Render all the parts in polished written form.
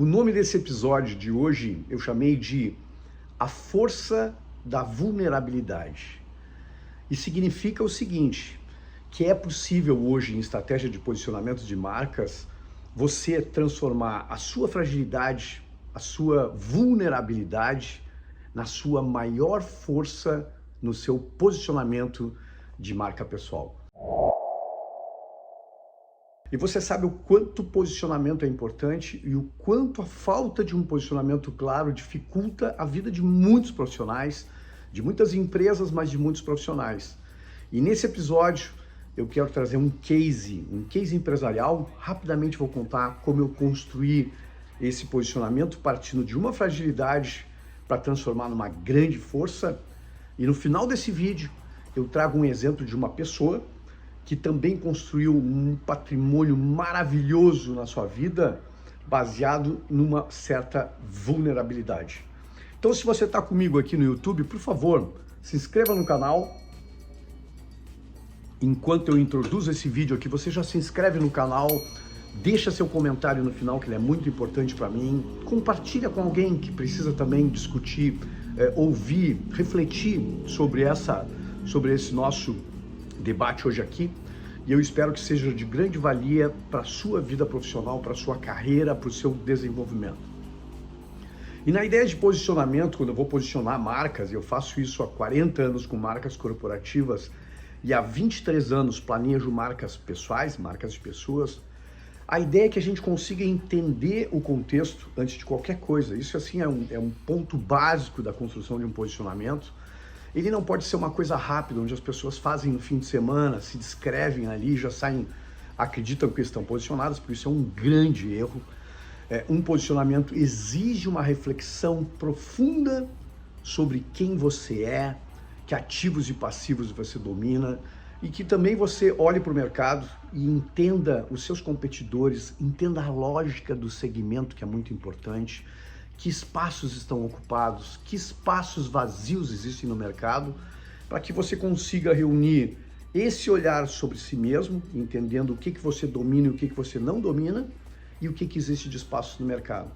O nome desse episódio de hoje eu chamei de A Força da Vulnerabilidade. E significa o seguinte, que é possível hoje em estratégia de posicionamento de marcas, você transformar a sua fragilidade, a sua vulnerabilidade na sua maior força no seu posicionamento de marca pessoal. E você sabe o quanto o posicionamento é importante e o quanto a falta de um posicionamento claro dificulta a vida de muitos profissionais, de muitas empresas, mas de muitos profissionais. E nesse episódio eu quero trazer um case empresarial. Rapidamente vou contar como eu construí esse posicionamento partindo de uma fragilidade para transformar numa grande força. E no final desse vídeo eu trago um exemplo de uma pessoa que também construiu um patrimônio maravilhoso na sua vida, baseado numa certa vulnerabilidade. Então, se você está comigo aqui no YouTube, por favor, se inscreva no canal. Enquanto eu introduzo esse vídeo aqui, você já se inscreve no canal, deixa seu comentário no final, que ele é muito importante para mim. Compartilha com alguém que precisa também discutir, ouvir, refletir sobre esse nosso debate hoje aqui, e eu espero que seja de grande valia para a sua vida profissional, para a sua carreira, para o seu desenvolvimento. E na ideia de posicionamento, quando eu vou posicionar marcas, eu faço isso há 40 anos com marcas corporativas e há 23 anos planejo marcas pessoais, marcas de pessoas, a ideia é que a gente consiga entender o contexto antes de qualquer coisa. Isso assim é um ponto básico da construção de um posicionamento. Ele não pode ser uma coisa rápida, onde as pessoas fazem no fim de semana, se descrevem ali, já saem, acreditam que estão posicionadas, por isso é um grande erro. Um posicionamento exige uma reflexão profunda sobre quem você é, que ativos e passivos você domina, e que também você olhe para o mercado e entenda os seus competidores, entenda a lógica do segmento, que é muito importante, que espaços estão ocupados, que espaços vazios existem no mercado, para que você consiga reunir esse olhar sobre si mesmo, entendendo o que você domina e o que você não domina, e o que existe de espaço no mercado.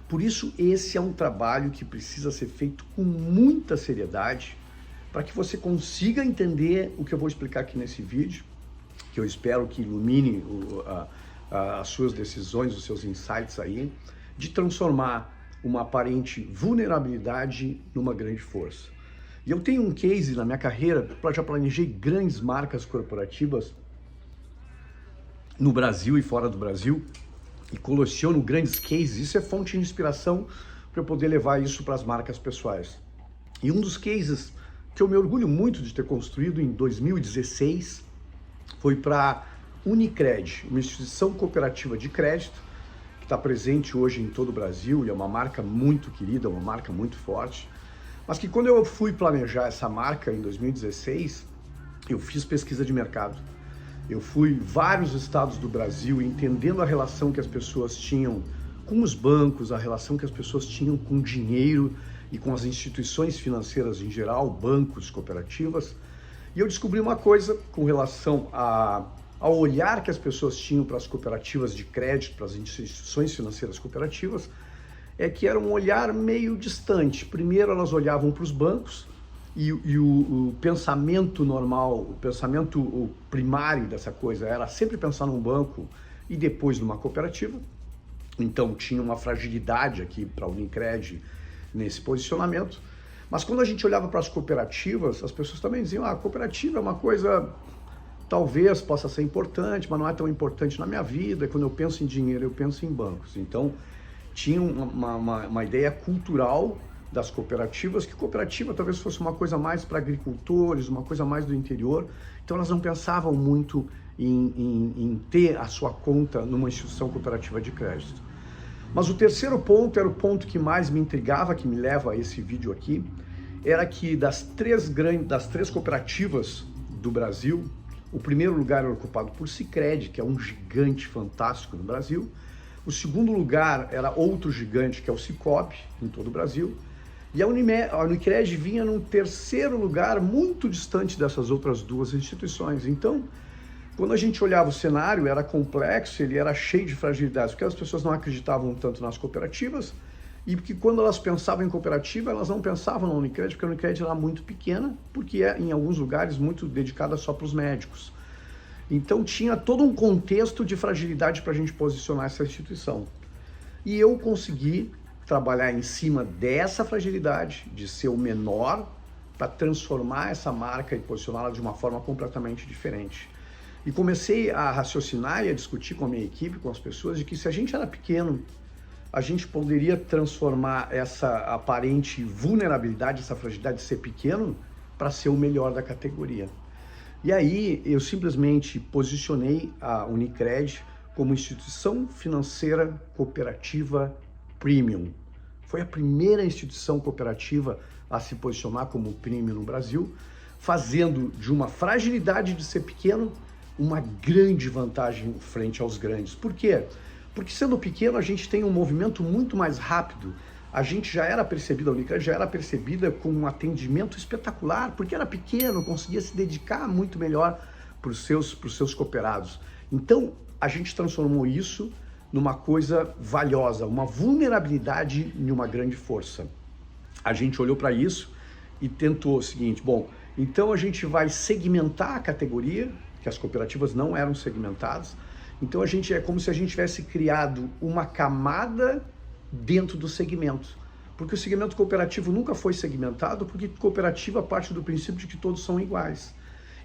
Por isso, esse é um trabalho que precisa ser feito com muita seriedade, para que você consiga entender o que eu vou explicar aqui nesse vídeo, que eu espero que ilumine as suas decisões, os seus insights aí, de transformar uma aparente vulnerabilidade numa grande força. E eu tenho um case na minha carreira, já planejei grandes marcas corporativas no Brasil e fora do Brasil, e coleciono grandes cases. Isso é fonte de inspiração para eu poder levar isso para as marcas pessoais. E um dos cases que eu me orgulho muito de ter construído em 2016 foi para Unicred, uma instituição cooperativa de crédito, está presente hoje em todo o Brasil e é uma marca muito querida, uma marca muito forte, mas que quando eu fui planejar essa marca em 2016, eu fiz pesquisa de mercado. Eu fui em vários estados do Brasil entendendo a relação que as pessoas tinham com os bancos, a relação que as pessoas tinham com o dinheiro e com as instituições financeiras em geral, bancos, cooperativas, e eu descobri uma coisa com relação ao olhar que as pessoas tinham para as cooperativas de crédito, para as instituições financeiras cooperativas, é que era um olhar meio distante. Primeiro elas olhavam para os bancos e o pensamento normal, o pensamento primário dessa coisa era sempre pensar num banco e depois numa cooperativa. Então tinha uma fragilidade aqui para a Unicred nesse posicionamento. Mas quando a gente olhava para as cooperativas, as pessoas também diziam, a cooperativa é uma coisa talvez possa ser importante, mas não é tão importante na minha vida. Quando eu penso em dinheiro, eu penso em bancos. Então, tinha uma ideia cultural das cooperativas, que cooperativa talvez fosse uma coisa mais para agricultores, uma coisa mais do interior. Então, elas não pensavam muito em ter a sua conta numa instituição cooperativa de crédito. Mas o terceiro ponto era o ponto que mais me intrigava, que me leva a esse vídeo aqui, era que das três cooperativas do Brasil, o primeiro lugar era ocupado por Sicredi, que é um gigante fantástico no Brasil. O segundo lugar era outro gigante, que é o Sicoob, em todo o Brasil. E a Unicred vinha num terceiro lugar, muito distante dessas outras duas instituições. Então, Quando a gente olhava o cenário, era complexo, ele era cheio de fragilidades, porque as pessoas não acreditavam tanto nas cooperativas, e porque quando elas pensavam em cooperativa, elas não pensavam na Unicred, porque a Unicred era muito pequena, porque é, em alguns lugares, muito dedicada só para os médicos. Então tinha todo um contexto de fragilidade para a gente posicionar essa instituição. E eu consegui trabalhar em cima dessa fragilidade, de ser o menor, para transformar essa marca e posicioná-la de uma forma completamente diferente. E comecei a raciocinar e a discutir com a minha equipe, com as pessoas, de que se a gente era pequeno, a gente poderia transformar essa aparente vulnerabilidade, essa fragilidade de ser pequeno, para ser o melhor da categoria. E aí eu simplesmente posicionei a Unicred como instituição financeira cooperativa premium. Foi a primeira instituição cooperativa a se posicionar como premium no Brasil, fazendo de uma fragilidade de ser pequeno uma grande vantagem frente aos grandes. Por quê? Porque sendo pequeno a gente tem um movimento muito mais rápido. A gente já era percebida, a Unicred já era percebida com um atendimento espetacular, porque era pequeno, conseguia se dedicar muito melhor para os seus cooperados. Então, a gente transformou isso numa coisa valiosa, uma vulnerabilidade em uma grande força. A gente olhou para isso e tentou o seguinte, bom, então a gente vai segmentar a categoria, que as cooperativas não eram segmentadas, então é como se a gente tivesse criado uma camada dentro do segmento, porque o segmento cooperativo nunca foi segmentado, porque cooperativa parte do princípio de que todos são iguais.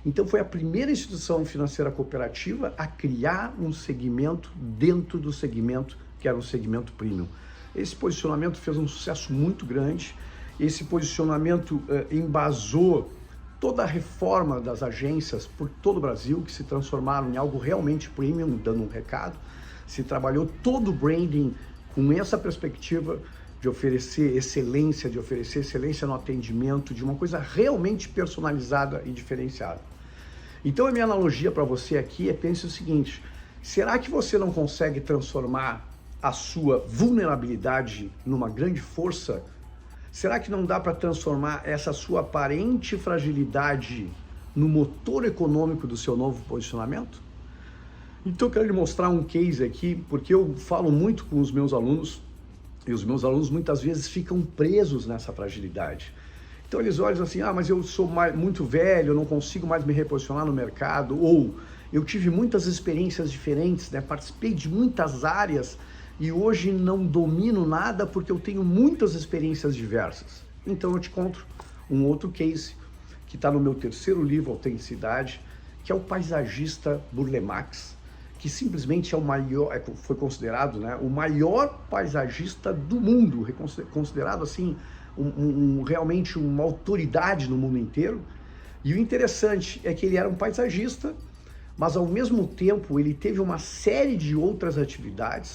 Então foi a primeira instituição financeira cooperativa a criar um segmento dentro do segmento, que era um segmento premium. Esse posicionamento fez um sucesso muito grande, esse posicionamento embasou toda a reforma das agências por todo o Brasil, que se transformaram em algo realmente premium, dando um recado. Se trabalhou todo o branding com essa perspectiva de oferecer excelência no atendimento, de uma coisa realmente personalizada e diferenciada. Então a minha analogia para você aqui é, pense o seguinte, será que você não consegue transformar a sua vulnerabilidade numa grande força? Será que não dá para transformar essa sua aparente fragilidade no motor econômico do seu novo posicionamento? Então eu quero lhe mostrar um case aqui, porque eu falo muito com os meus alunos, e os meus alunos muitas vezes ficam presos nessa fragilidade. Então eles olham assim, mas eu sou muito velho, eu não consigo mais me reposicionar no mercado, ou eu tive muitas experiências diferentes, né? Participei de muitas áreas e hoje não domino nada porque eu tenho muitas experiências diversas. Então eu te conto um outro case que está no meu terceiro livro, Autenticidade, que é o paisagista Burle Marx, que simplesmente é o maior, foi considerado, né, o maior paisagista do mundo, considerado assim realmente uma autoridade no mundo inteiro. E o interessante é que ele era um paisagista, mas ao mesmo tempo ele teve uma série de outras atividades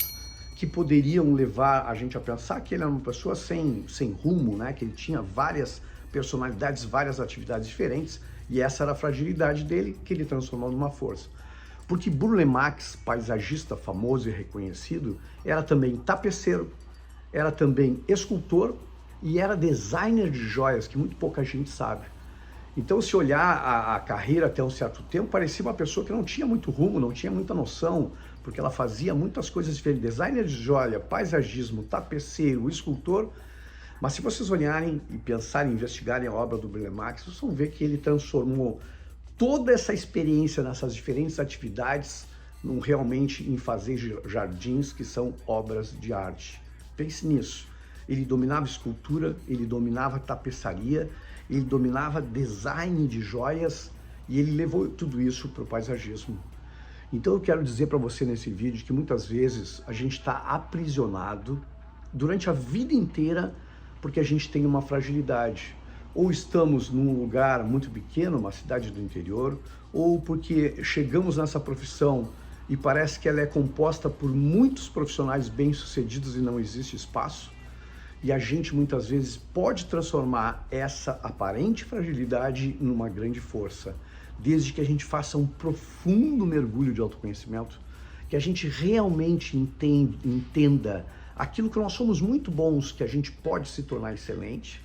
que poderiam levar a gente a pensar que ele era uma pessoa sem rumo, né? Que ele tinha várias personalidades, várias atividades diferentes, e essa era a fragilidade dele, que ele transformou numa força. Porque Burle Marx, paisagista famoso e reconhecido, era também tapeceiro, era também escultor e era designer de joias, que muito pouca gente sabe. Então, se olhar a carreira até um certo tempo, parecia uma pessoa que não tinha muito rumo, não tinha muita noção, porque ela fazia muitas coisas diferentes. Designer de joia, paisagismo, tapeceiro, escultor. Mas se vocês olharem e pensarem, investigarem a obra do Burle Marx, vocês vão ver que ele transformou toda essa experiência nessas diferentes atividades realmente em fazer jardins que são obras de arte. Pense nisso. Ele dominava escultura, ele dominava tapeçaria, ele dominava design de joias e ele levou tudo isso para o paisagismo. Então eu quero dizer para você nesse vídeo que muitas vezes a gente está aprisionado durante a vida inteira porque a gente tem uma fragilidade. Ou estamos num lugar muito pequeno, uma cidade do interior, ou porque chegamos nessa profissão e parece que ela é composta por muitos profissionais bem-sucedidos e não existe espaço. E a gente muitas vezes pode transformar essa aparente fragilidade numa grande força, desde que a gente faça um profundo mergulho de autoconhecimento, que a gente realmente entenda aquilo que nós somos muito bons, que a gente pode se tornar excelente,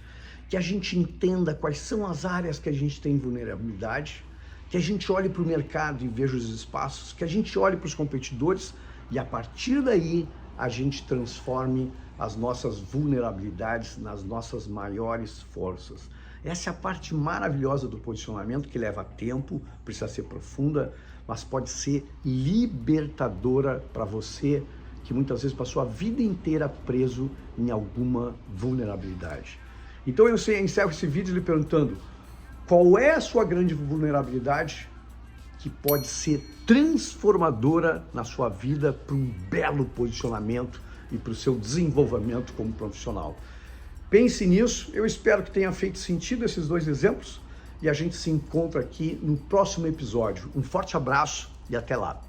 que a gente entenda quais são as áreas que a gente tem vulnerabilidade, que a gente olhe para o mercado e veja os espaços, que a gente olhe para os competidores e a partir daí a gente transforme as nossas vulnerabilidades nas nossas maiores forças. Essa é a parte maravilhosa do posicionamento, que leva tempo, precisa ser profunda, mas pode ser libertadora para você, que muitas vezes passou a vida inteira preso em alguma vulnerabilidade. Então eu encerro esse vídeo lhe perguntando, qual é a sua grande vulnerabilidade que pode ser transformadora na sua vida para um belo posicionamento e para o seu desenvolvimento como profissional? Pense nisso, eu espero que tenha feito sentido esses dois exemplos e a gente se encontra aqui no próximo episódio. Um forte abraço e até lá!